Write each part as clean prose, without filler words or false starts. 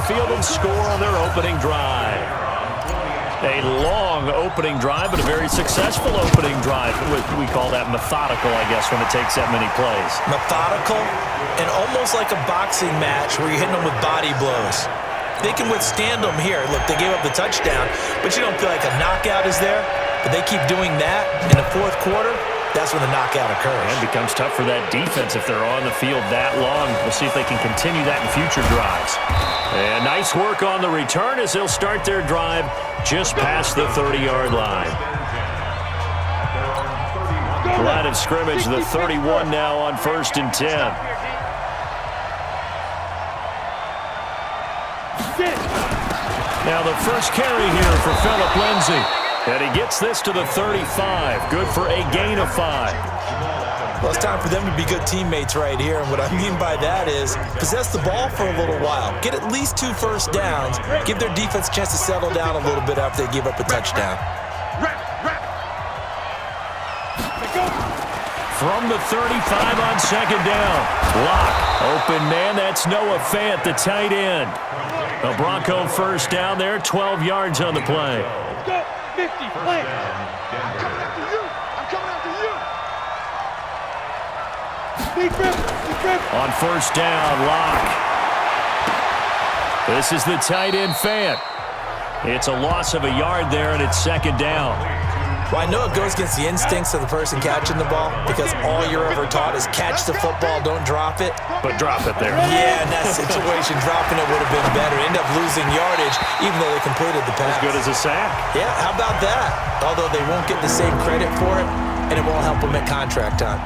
field and score on their opening drive. A long opening drive, but a very successful opening drive. We call that methodical, I guess, when it takes that many plays. Methodical and almost like a boxing match where you're hitting them with body blows. They can withstand them here. Look, they gave up the touchdown, but you don't feel like a knockout is there. But they keep doing that in the fourth quarter. That's when the knockout occurs. And it becomes tough for that defense if they're on the field that long. We'll see if they can continue that in future drives. And nice work on the return as they'll start their drive just past the 30-yard line. Line of scrimmage, the 31 now on 1st and 10. Now the first carry here for Phillip Lindsay. And he gets this to the 35. Good for a gain of 5. Well, it's time for them to be good teammates right here. And what I mean by that is possess the ball for a little while. Get at least 2 first downs. Give their defense a chance to settle down a little bit after they give up a touchdown. From the 35 on 2nd down. Lock. Open man. That's Noah Fant, the tight end. The Bronco first down there. 12 yards on the play. 50, play. I'm coming after you. I'm coming after you. Big rip. On 1st down, Lock. This is the tight end, Fant. It's a loss of a yard there, and it's 2nd down. Well, I know it goes against the instincts of the person catching the ball because all you're ever taught is catch the football, don't drop it. But drop it there. Yeah, in that situation, dropping it would have been better. End up losing yardage even though they completed the pass. As good as a sack. Yeah, how about that? Although they won't get the same credit for it, and it won't help them at contract time.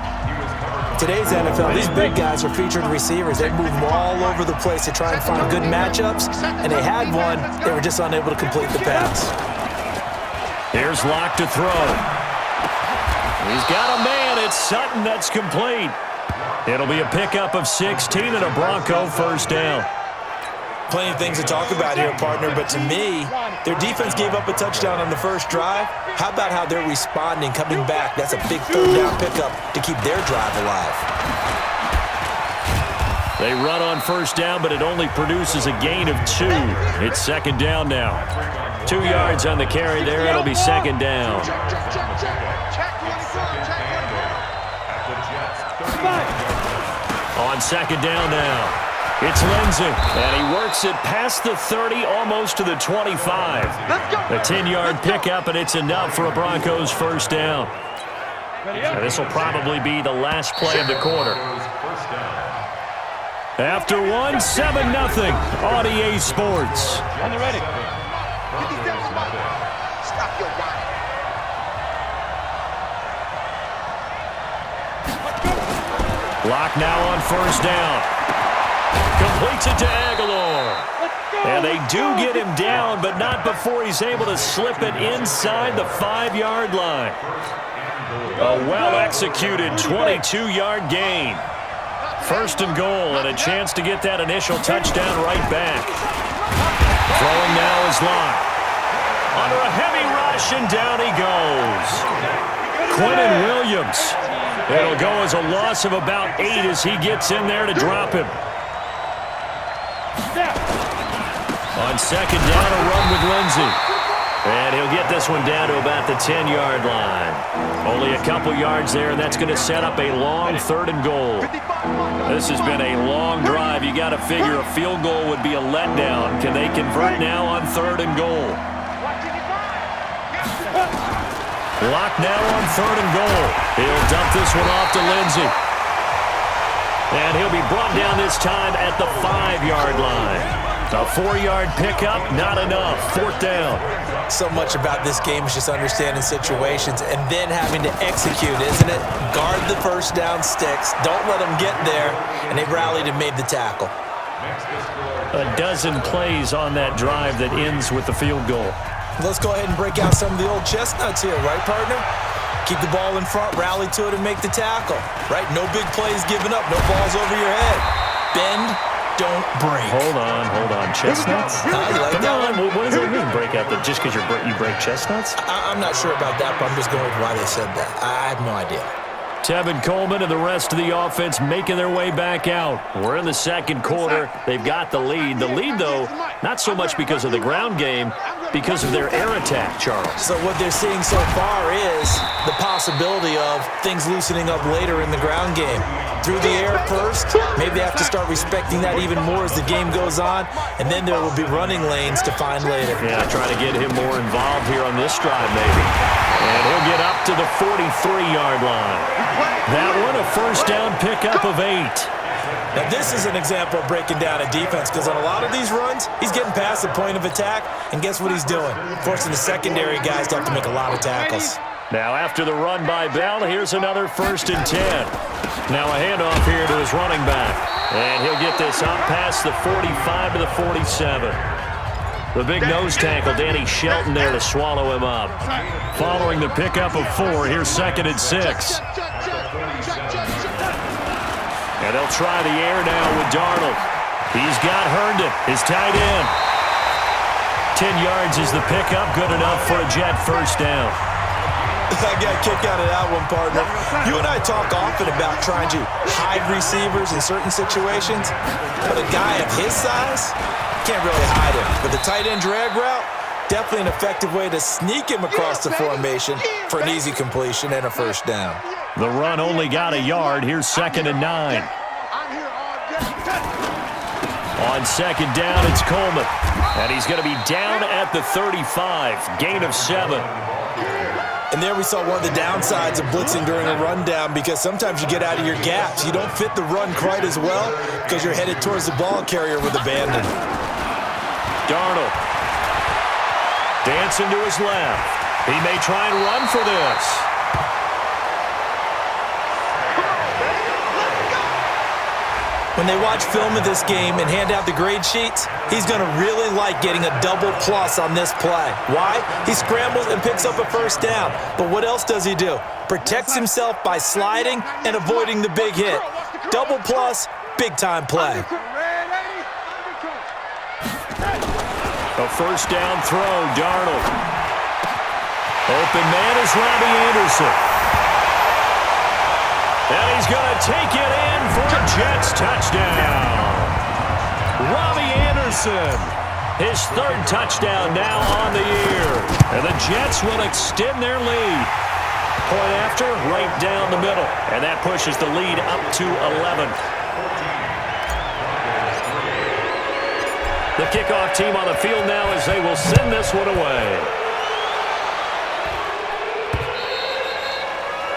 Today's NFL, these big guys are featured receivers. They move them all over the place to try and find good matchups, and they had one. They were just unable to complete the pass. Here's Lock to throw. He's got a man. It's Sutton. That's complete. It'll be a pickup of 16 and a Bronco first down. Plenty of things to talk about here, partner, but to me, their defense gave up a touchdown on the first drive. How about how they're responding, coming back? That's a big 3rd down pickup to keep their drive alive. They run on 1st down, but it only produces a gain of 2. It's 2nd down now. 2 yards on the carry there. It'll be 2nd down. On 2nd down now. It's Lindsay, and he works it past the 30, almost to the 25. A 10-yard pickup, and it's enough for a Broncos first down. And this will probably be the last play of the quarter. After one, 7-0 on EA Sports. On the ready. Stop your guy. Lock now on 1st down. Completes it to Aguilar. And they do get him down, but not before he's able to slip it inside the 5-yard line. A well-executed 22-yard gain. 1st and goal, and a chance to get that initial touchdown right back. Throwing now is Lock. Under a heavy rush, and down he goes. Quinnen Williams. It'll go as a loss of about 8 as he gets in there to drop him. On 2nd down, a run with Lindsay. And he'll get this one down to about the 10-yard line. Only a couple yards there, and that's going to set up a long 3rd and goal. This has been a long drive. You got to figure a field goal would be a letdown. Can they convert now on 3rd and goal? Lock now on 3rd and goal. He'll dump this one off to Lindsay. And he'll be brought down this time at the 5-yard line. A 4-yard pickup, not enough. 4th down. So much about this game is just understanding situations and then having to execute, isn't it? Guard the 1st down sticks. Don't let them get there. And they rallied and made the tackle. A dozen plays on that drive that ends with the field goal. Let's go ahead and break out some of the old chestnuts here, right, partner? Keep the ball in front, rally to it, and make the tackle. Right? No big plays given up. No balls over your head. Bend. Don't break. Hold on. Chestnuts? You like that one? What does that mean, break out? Just because you break chestnuts? I'm not sure about that, but I'm just going with why they said that. I have no idea. Tevin Coleman and the rest of the offense making their way back out. We're in the second quarter. They've got the lead. The lead, though, not so much because of the ground game, because of their air attack, Charles. So what they're seeing so far is the possibility of things loosening up later in the ground game. Through the air first, maybe they have to start respecting that even more as the game goes on, and then there will be running lanes to find later. Yeah, trying to get him more involved here on this drive, maybe. And he'll get up to the 43-yard line. That one, a first down pickup of 8. Now, this is an example of breaking down a defense, because on a lot of these runs, he's getting past the point of attack, and guess what he's doing? Forcing the secondary guys to have to make a lot of tackles. Now, after the run by Bell, here's another 1st and 10. Now a handoff here to his running back. And he'll get this up past the 45 to the 47. The big nose tackle, Danny Shelton, there to swallow him up. Following the pickup of 4, here's 2nd and 6. And they'll try the air now with Darnold. He's got Herndon, his tight end. 10 yards is the pickup, good enough for a Jet first down. I got a kick out of that one, partner. You and I talk often about trying to hide receivers in certain situations, but a guy of his size can't really hide him. But the tight end drag route, definitely an effective way to sneak him across the formation for an easy completion and a first down. The run only got a yard. Here's 2nd and 9. On 2nd down, it's Coleman. And he's going to be down at the 35. Gain of 7. And there we saw one of the downsides of blitzing during a rundown, because sometimes you get out of your gaps. You don't fit the run quite as well because you're headed towards the ball carrier with abandon. Darnold. Dancing to his left. He may try and run for this. When they watch film of this game and hand out the grade sheets, he's going to really like getting a double plus on this play. Why? He scrambles and picks up a first down. But what else does he do? Protects himself by sliding and avoiding the big hit. Double plus, big-time play. A first down throw, Darnold. Open man is Robbie Anderson. And he's going to take it in for a Jets touchdown. Robbie Anderson, his 3rd touchdown now on the year. And the Jets will extend their lead. Point after, right down the middle. And that pushes the lead up to 11. The kickoff team on the field now as they will send this one away.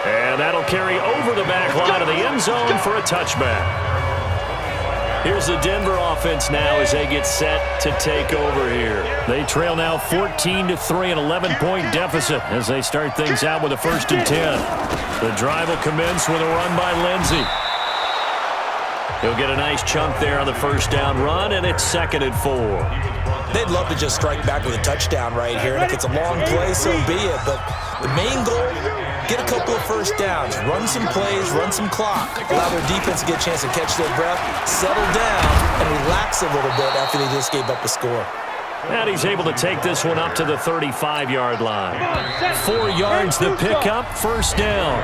And that'll carry over the back line of the end zone for a touchback. Here's the Denver offense now as they get set to take over here. They trail now 14-3, an 11-point deficit as they start things out with a 1st and 10. The drive will commence with a run by Lindsey. He'll get a nice chunk there on the first down run, and it's 2nd and 4. They'd love to just strike back with a touchdown right here, and if it's a long play, so be it. But the main goal, get a couple of first downs, run some plays, run some clock, allow their defense to get a chance to catch their breath, settle down, and relax a little bit after they just gave up a score. And he's able to take this one up to the 35-yard line. 4 yards the pickup, first down.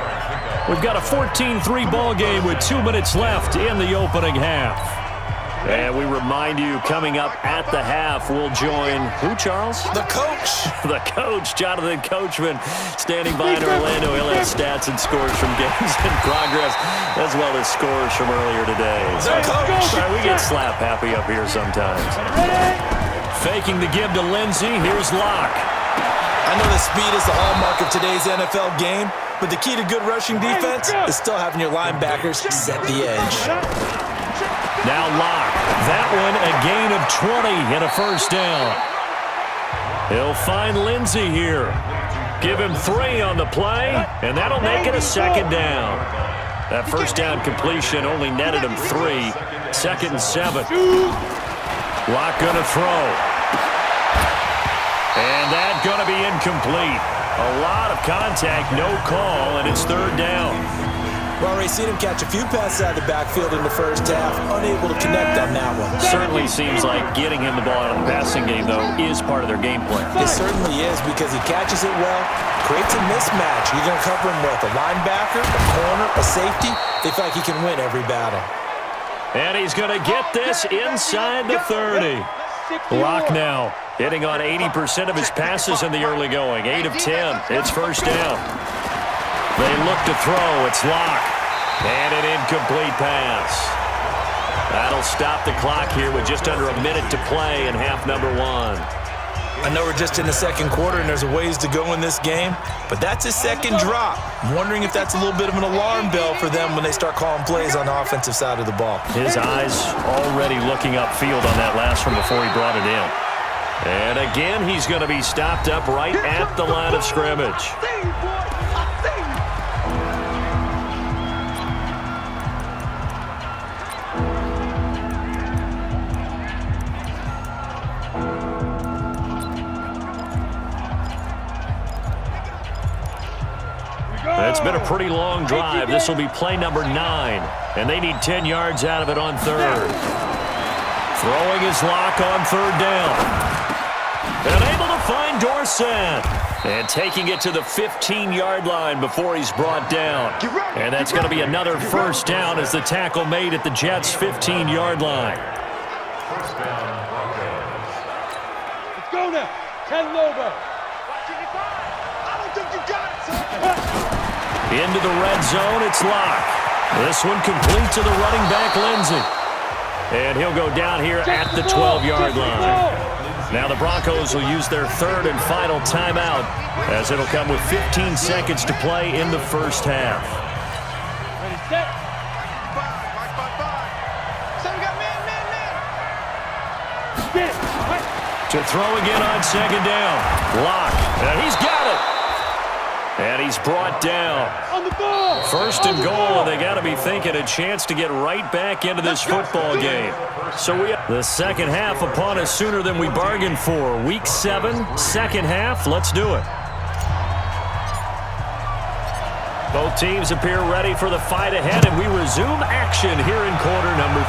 We've got a 14-3 ball game with 2 minutes left in the opening half. And we remind you, coming up at the half, we'll join who, Charles? The coach. The coach, Jonathan Coachman, standing by in Orlando. He'll have stats and scores from games in progress, as well as scores from earlier today. The coach. Right, we get slap happy up here sometimes. Faking the give to Lindsey. Here's Locke. I know the speed is the hallmark of today's NFL game, but the key to good rushing defense is still having your linebackers set the edge. Now Locke. That one a gain of 20 and a first down. He'll find Lindsey here. Give him 3 on the play, and that'll make it a 2nd down. That first down completion only netted him 3. 2nd and 7. Locke gonna throw. And that's going to be incomplete. A lot of contact, no call, and it's 3rd down. Well, we've seen him catch a few passes out of the backfield in the first half, unable to connect on that one. Certainly seems like getting him the ball out of the passing game, though, is part of their game plan. It certainly is because he catches it well, creates a mismatch. You're going to cover him with a linebacker, a corner, a safety. They feel like he can win every battle. And he's going to get this inside the 30. Locke now hitting on 80% of his passes in the early going. 8 of 10. It's first down. They look to throw. It's Locke. And an incomplete pass. That'll stop the clock here with just under a minute to play in half number 1. I know we're just in the second quarter and there's a ways to go in this game, but that's his second drop. I'm wondering if that's a little bit of an alarm bell for them when they start calling plays on the offensive side of the ball. His eyes already looking upfield on that last one before he brought it in. And again, he's going to be stopped up right at the line of scrimmage. It's been a pretty long drive. This will be play number 9, and they need 10 yards out of it on third. Throwing his Locke on third down. And able to find Dorsett. And taking it to the 15-yard line before he's brought down. And that's going to be another first down as the tackle made at the Jets' 15-yard line. Let's go now. 10 Lobo. I don't think you got it, son. Into the red zone, it's Locke. This one complete to the running back, Lindsey. And he'll go down here at the 12-yard line. Now the Broncos will use their third and final timeout as it'll come with 15 seconds to play in the first half. Ready, set. So we got man. To throw again on second down. Locke. And he's got it. And he's brought down. On the ball. First and goal, and they got to be thinking a chance to get right back into this football game. So we have the second half upon us sooner than we bargained for. Week 7, second half. Let's do it. Both teams appear ready for the fight ahead, and we resume action here in quarter number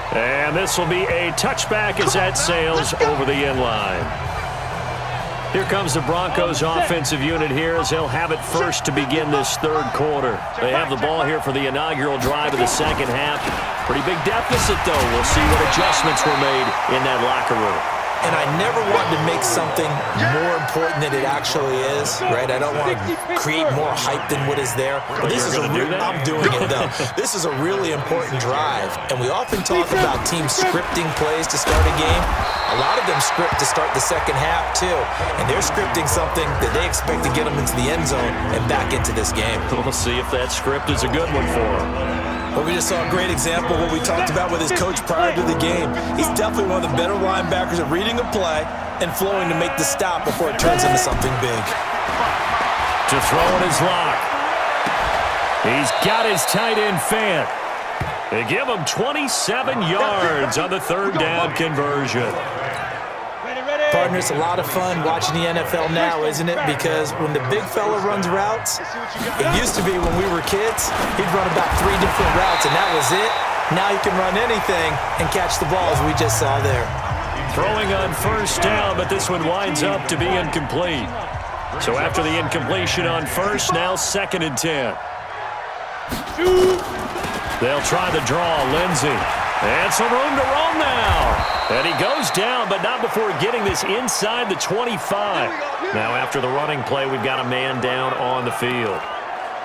3. And this will be a touchback as that sails over the end line. Here comes the Broncos offensive unit here as they'll have it first to begin this third quarter. They have the ball here for the inaugural drive of the second half. Pretty big deficit, though. We'll see what adjustments were made in that locker room. And I never wanted to make something more important than it actually is, right? I don't want to create more hype than what is there. But this is I'm doing it, though. This is a really important drive. And we often talk about teams scripting plays to start a game. A lot of them script to start the second half, too. And they're scripting something that they expect to get them into the end zone and back into this game. We'll see if that script is a good one for them. Well, we just saw a great example of what we talked about with his coach prior to the game. He's definitely one of the better linebackers at reading a play and flowing to make the stop before it turns into something big. To throw in his Locke. He's got his tight end Fant. They give him 27 yards on the third down conversion. Partner, it's a lot of fun watching the NFL now, isn't it? Because when the big fella runs routes, it used to be when we were kids, he'd run about 3 different routes, and that was it. Now he can run anything and catch the ball, as we just saw there. Throwing on first down, but this one winds up to be incomplete. So after the incompletion on first, now 2nd and 10. They'll try the draw, Lindsey. And some room to roam now. And he goes down, but not before getting this inside the 25. Now after the running play, we've got a man down on the field.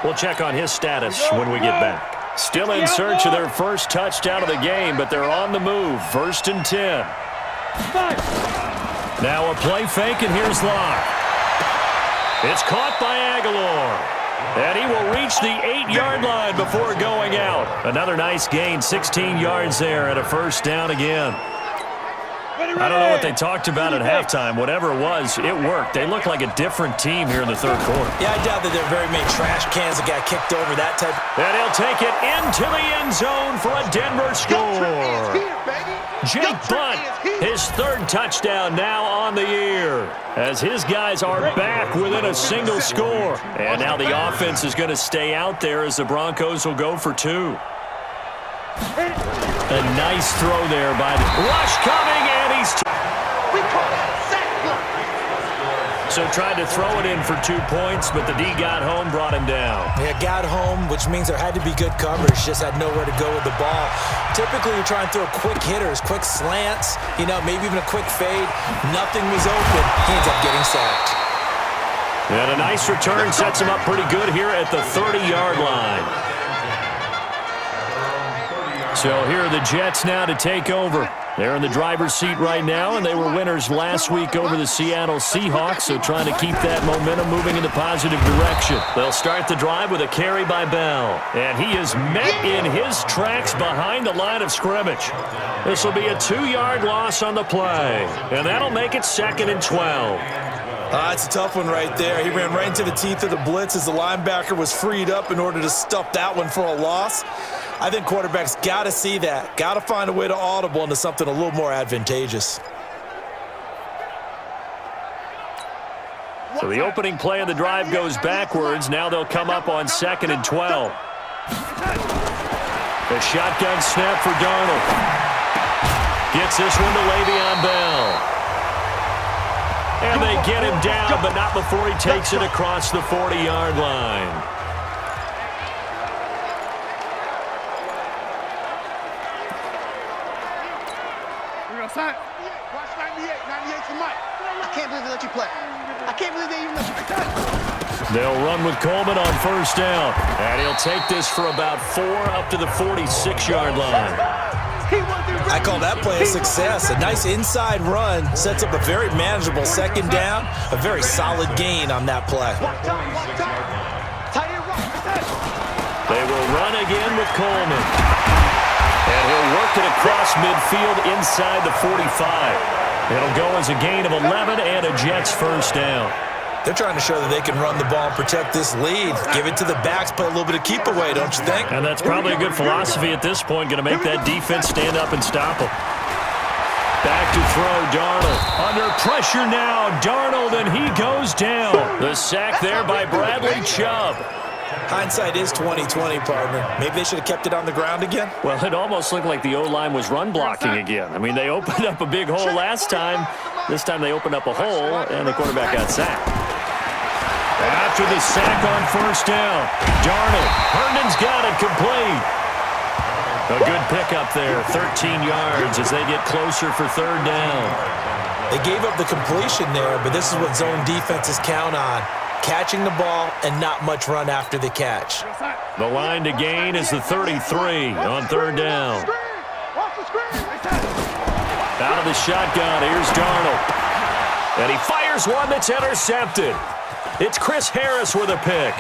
We'll check on his status when we get back. Still in search of their first touchdown of the game, but they're on the move. 1st and 10. Now a play fake, and here's Locke. It's caught by Aguilar. And he will reach the 8-yard line before going out. Another nice gain, 16 yards there, and a first down again. I don't know what they talked about at halftime. Whatever it was, it worked. They look like a different team here in the third quarter. Yeah, I doubt that there are very many trash cans that got kicked over that type. And he'll take it into the end zone for a Denver score. Jake Bunt, his third touchdown now on the year, as his guys are back within a single score. And now the offense is going to stay out there as the Broncos will go for 2. A nice throw there by the rush coming, and he's... We call that sack block. So tried to throw it in for 2 points, but the D got home, brought him down. Yeah, got home, which means there had to be good coverage. Just had nowhere to go with the ball. Typically, you're trying to throw quick hitters, quick slants, maybe even a quick fade. Nothing was open. He ends up getting sacked. And a nice return sets him up pretty good here at the 30-yard line. So here are the Jets now to take over. They're in the driver's seat right now, and they were winners last week over the Seattle Seahawks, so trying to keep that momentum moving in the positive direction. They'll start the drive with a carry by Bell, and he is met in his tracks behind the line of scrimmage. This will be a 2-yard loss on the play, and that'll make it 2nd and 12. It's a tough one right there. He ran right into the teeth of the blitz as the linebacker was freed up in order to stuff that one for a loss. I think quarterbacks got to see that. Got to find a way to audible into something a little more advantageous. So the opening play of the drive goes backwards. Now they'll come up on 2nd and 12. The shotgun snap for Darnold. Gets this one to Le'Veon Bell. And they get him down, but not before he takes it across the 40-yard line. Watch 98. 98 for Mike. I can't believe they let you play. I can't believe they even let you play. They'll run with Coleman on 1st down. And he'll take this for about 4 up to the 46-yard line. I call that play a success. A nice inside run sets up a very manageable 2nd down. A very solid gain on that play. They will run again with Coleman. And he'll work it across midfield inside the 45. It'll go as a gain of 11 and a Jets 1st down. They're trying to show that they can run the ball and protect this lead. Give it to the backs, play a little bit of keep away, don't you think? And that's probably a good philosophy at this point. Going to make that defense stand up and stop them. Back to throw, Darnold. Under pressure now, Darnold, and he goes down. The sack there by Bradley Chubb. Hindsight is 20/20, partner. Maybe they should have kept it on the ground again. Well, it almost looked like the O-line was run blocking again. I mean, they opened up a big hole last time. This time they opened up a hole, and the quarterback got sacked. After the sack on 1st down, Darnold. Herndon's got it complete. A good pickup there, 13 yards as they get closer for 3rd down. They gave up the completion there, but this is what zone defenses count on. Catching the ball and not much run after the catch. The line to gain is the 33 on 3rd down. Out of the shotgun, here's Darnold. And he fires one that's intercepted. It's Chris Harris with a pick.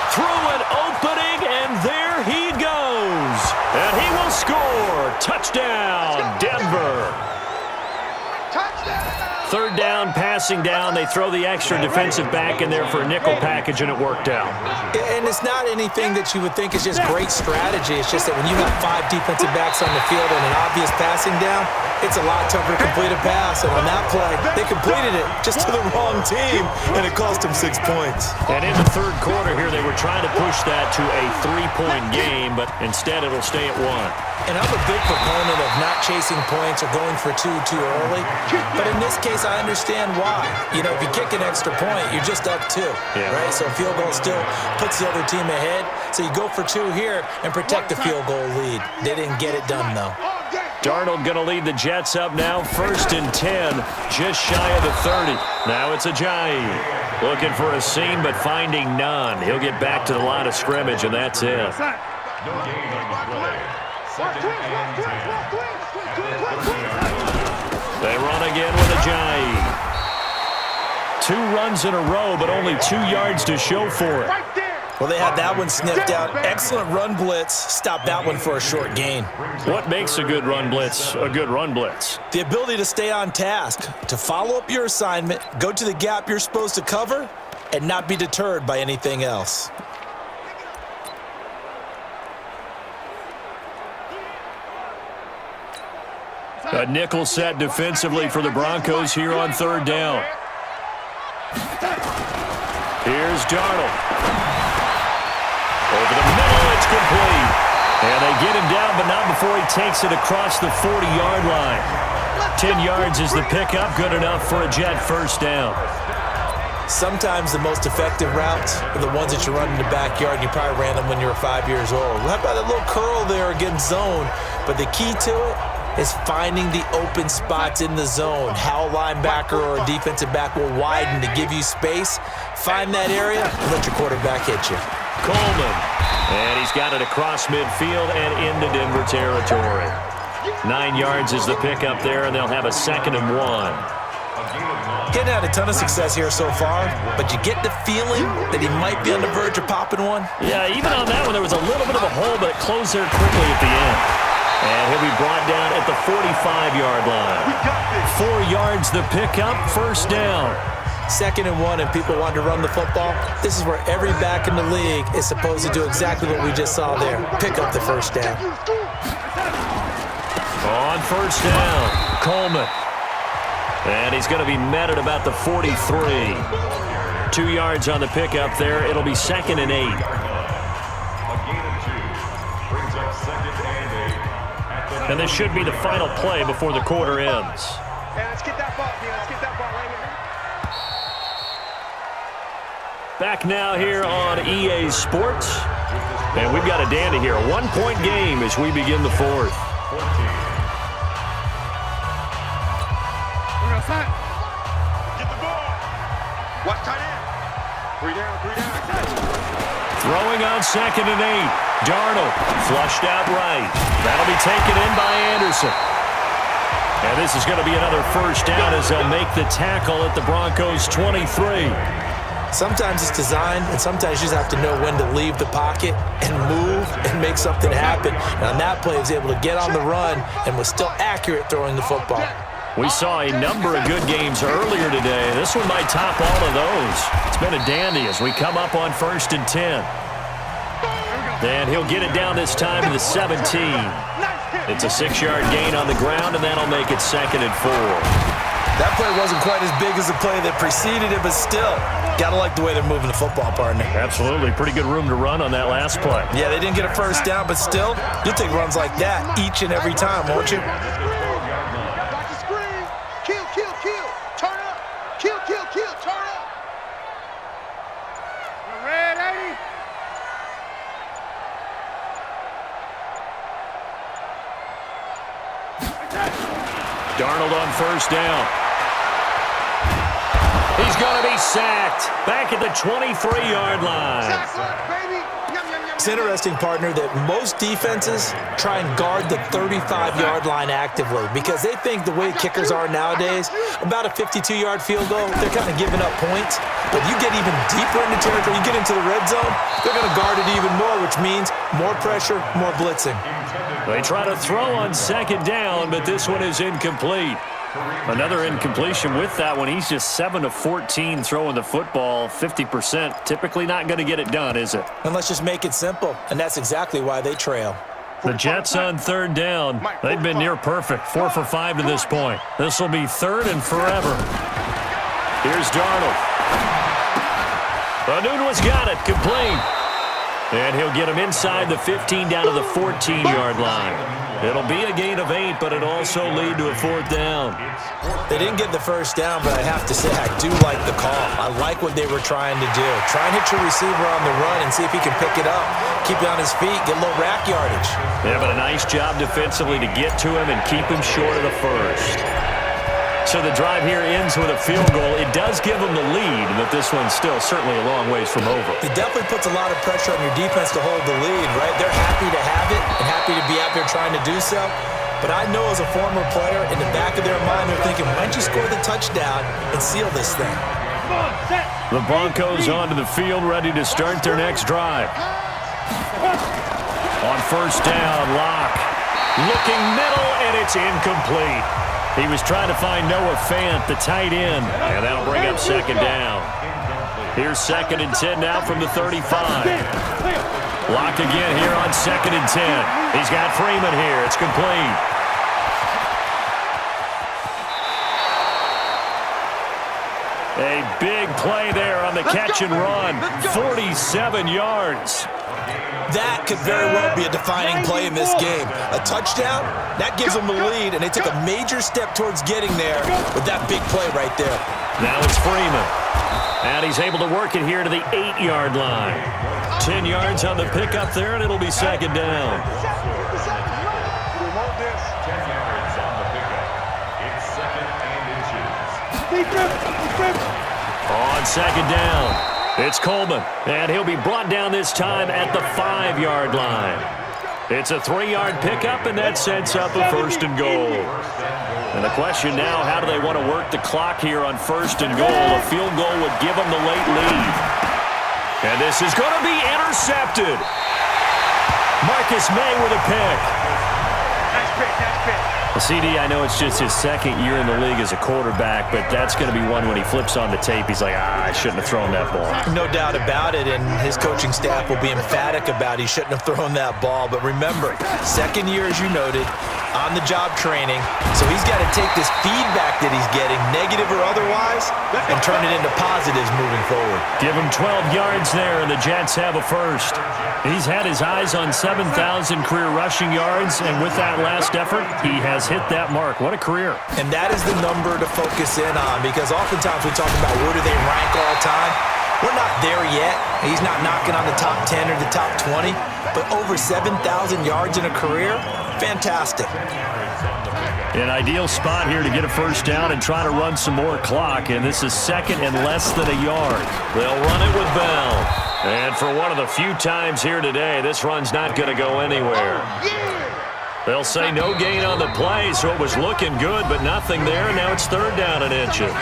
Through an opening, and there he goes. And he will score. Touchdown, Denver. Touchdown. 3rd down, passing down. They throw the extra defensive back in there for a nickel package, and it worked out. And it's not anything that you would think is just great strategy. It's just that when you have 5 defensive backs on the field and an obvious passing down, it's a lot tougher to complete a pass. And on that play, they completed it just to the wrong team, and it cost them 6 points. And in the 3rd quarter here, they were trying to push that to a 3-point game, but instead it'll stay at 1. And I'm a big proponent of not chasing points or going for 2 too early. But in this case, I understand why. If you kick an extra point, you're just up 2, right? So a field goal still puts the other team ahead. So you go for 2 here and protect the field goal lead. They didn't get it done, though. Darnold going to lead the Jets up now, 1st and 10, just shy of the 30. Now it's Ajayi. Looking for a seam, but finding none. He'll get back to the line of scrimmage, and that's it. They run again with Ajayi. 2 runs in a row, but only 2 yards to show for it. Well, they had that one sniffed out. Excellent run blitz. Stopped that one for a short gain. What makes a good run blitz a good run blitz? The ability to stay on task, to follow up your assignment, go to the gap you're supposed to cover, and not be deterred by anything else. A nickel set defensively for the Broncos here on third down. Here's Darnold. Over the middle, it's complete. And they get him down, but not before he takes it across the 40-yard line. 10 yards is the pickup, good enough for a Jet first down. Sometimes the most effective routes are the ones that you run in the backyard, and you probably ran them when you were 5 years old. How about a little curl there against zone? But the key to it is finding the open spots in the zone. How a linebacker or a defensive back will widen to give you space. Find that area and let your quarterback hit you. Coleman. And he's got it across midfield and into Denver territory. 9 yards is the pickup there, and they'll have a 2nd and 1. Getting had a ton of success here so far, but you get the feeling that he might be on the verge of popping one. Yeah, even on that one, there was a little bit of a hole, but it closed there quickly at the end. And he'll be brought down at the 45-yard line. 4 yards the pickup, first down. 2nd and 1, and people want to run the football. This is where every back in the league is supposed to do exactly what we just saw there. Pick up the first down. On first down, Coleman. And he's going to be met at about the 43. 2 yards on the pickup there. It'll be 2nd and 8. And this should be the final play before the quarter ends. Hey, let's get that ball, let's get that ball right here. Back now here on EA Sports. And we've got a dandy here. A 1-point game as we begin the fourth. Get the ball. Watch tight end. 3 down, 3 down. Throwing on 2nd and 8. Darnold flushed out right. That'll be taken in by Anderson. And this is going to be another first down as they'll make the tackle at the Broncos 23. Sometimes it's designed, and sometimes you just have to know when to leave the pocket and move and make something happen. And on that play, he was able to get on the run and was still accurate throwing the football. We saw a number of good games earlier today. This one might top all of those. It's been a dandy as we come up on 1st and 10. And he'll get it down this time to the 17. It's a 6-yard gain on the ground, and that'll make it 2nd and 4. That play wasn't quite as big as the play that preceded it, but still, gotta like the way they're moving the football, partner. Absolutely. Pretty good room to run on that last play. Yeah, they didn't get a first down, but still, you'll take runs like that each and every time, won't you? Watch the screen. Kill, kill, kill. Turn up. Kill, kill, kill. Turn up. Red 80. Darnold on first down. He's going to be sacked back at the 23-yard line. It's interesting, partner, that most defenses try and guard the 35-yard line actively because they think the way kickers are nowadays, about a 52-yard field goal, they're kind of giving up points. But you get even deeper into territory, you get into the red zone, they're going to guard it even more, which means more pressure, more blitzing. They try to throw on 2nd down, but this one is incomplete. Another incompletion with that one. He's just 7 of 14 throwing the football, 50%. Typically not going to get it done, is it? And let's just make it simple, and that's exactly why they trail. The Jets on 3rd down. They've been near perfect, 4 for 5 to this point. This will be 3rd and forever. Here's Darnold. Anunwa's got it, complete. And he'll get him inside the 15 down to the 14-yard line. It'll be a gain of 8, but it'll also lead to a 4th down. They didn't get the first down, but I have to say I do like the call. I like what they were trying to do. Try and hit your receiver on the run and see if he can pick it up. Keep it on his feet, get a little rack yardage. Yeah, but a nice job defensively to get to him and keep him short of the first. So the drive here ends with a field goal. It does give them the lead, but this one's still certainly a long ways from over. It definitely puts a lot of pressure on your defense to hold the lead, right? They're happy to have it and happy to be out there trying to do so. But I know as a former player, in the back of their mind, they're thinking, why don't you score the touchdown and seal this thing? The Broncos onto the field, ready to start their next drive. On first down, Locke. Looking middle, and it's incomplete. He was trying to find Noah Fant, the tight end, and that'll bring up 2nd down. Here's 2nd and 10 now from the 35. Locke again here on 2nd and 10. He's got Freeman here. It's complete. A big play there on the catch and run. 47 yards. That could very well be a defining play in this game. A touchdown, that gives them the lead, and they took a major step towards getting there with that big play right there. Now it's Freeman. And he's able to work it here to the 8-yard line. 10 yards on the pickup there, and it'll be second down. On second down, it's Coleman, and he'll be brought down this time at the 5-yard line. It's a 3-yard pickup, and that sets up a first and goal. And the question now, how do they want to work the clock here on first and goal? A field goal would give them the late lead. And this is going to be intercepted. Marcus May with a pick. Nice pick, nice pick. CD, I know it's just his second year in the league as a quarterback, but that's going to be one when he flips on the tape. He's like, I shouldn't have thrown that ball. No doubt about it, and his coaching staff will be emphatic about he shouldn't have thrown that ball. But remember, second year, as you noted, on-the-job training. So he's got to take this feedback that he's getting, negative or otherwise, and turn it into positives moving forward. Give him 12 yards there, and the Jets have a first. He's had his eyes on 7,000 career rushing yards, and with that last effort, he has hit that mark. What a career. And that is the number to focus in on, because oftentimes we talk about where do they rank all time. We're not there yet. He's not knocking on the top 10 or the top 20, but over 7,000 yards in a career, fantastic. An ideal spot here to get a first down and try to run some more clock, and this is second and less than a yard. They'll run it with Bell. And for one of the few times here today, this run's not going to go anywhere. They'll say no gain on the play, so it was looking good, but nothing there, and now it's third down and inches.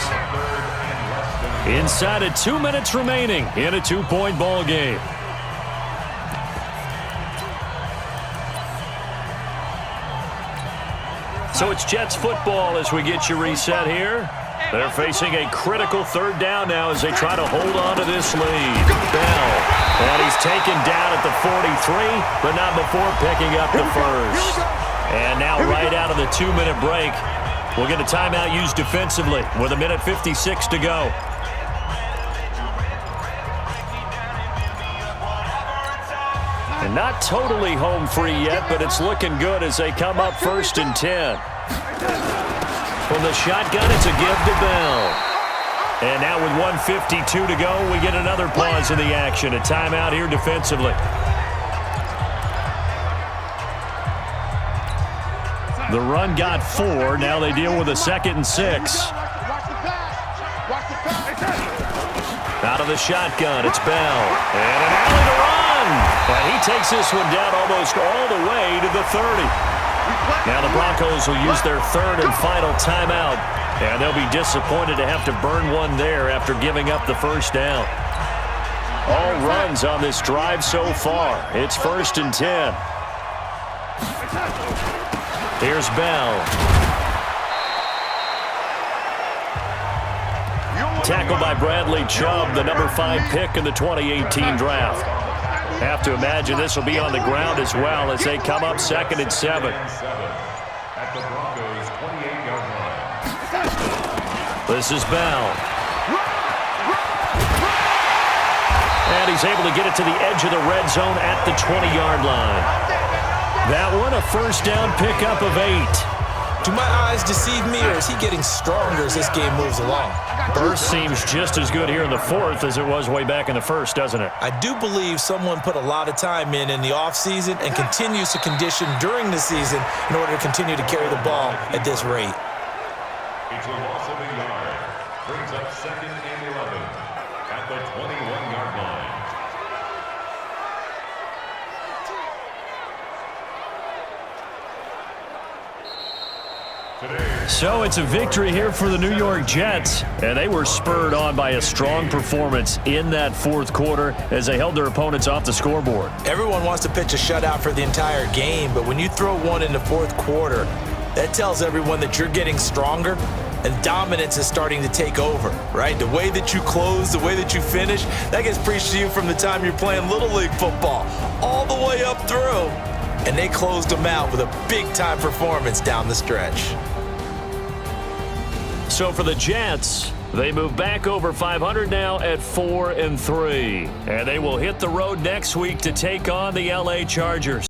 Inside of 2 minutes remaining in a 2-point ball game. So it's Jets football as we get you reset here. They're facing a critical third down now as they try to hold on to this lead. Bell, and he's taken down at the 43, but not before picking up the first. And now right out of the 2-minute break, we'll get a timeout used defensively with 1:56 to go. And not totally home free yet, but it's looking good as they come up first and 10. From the shotgun, it's a give to Bell. And now with 1:52 to go, we get another pause in the action. A timeout here defensively. The run got 4. Now they deal with a 2nd and 6. Out of the shotgun, it's Bell. And an alley to run. And he takes this one down almost all the way to the 30. Now the Broncos will use their third and final timeout. And they'll be disappointed to have to burn one there after giving up the first down. All runs on this drive so far. It's first and 10. Here's Bell. Tackled by Bradley Chubb, the number 5 pick in the 2018 draft. Have to imagine this will be on the ground as well as they come up 2nd and 7. At the Broncos' 28-yard line. This is Bell. And he's able to get it to the edge of the red zone at the 20-yard line. That one, a first down pickup of 8. Do my eyes deceive me, or is he getting stronger as this game moves along? Burst seems just as good here in the 4th as it was way back in the 1st, doesn't it? I do believe someone put a lot of time in the offseason and continues to condition during the season in order to continue to carry the ball at this rate. It's a loss of a yard. Brings up 2nd and 11 at the 21-yard line. So it's a victory here for the New York Jets, and they were spurred on by a strong performance in that 4th quarter as they held their opponents off the scoreboard. Everyone wants to pitch a shutout for the entire game, but when you throw one in the 4th quarter, that tells everyone that you're getting stronger and dominance is starting to take over, right? The way that you close, the way that you finish, that gets preached to you from the time you're playing Little League football all the way up through. And they closed them out with a big-time performance down the stretch. So for the Jets, They move back over 500 now at 4-3. And they will hit the road next week to take on the LA Chargers.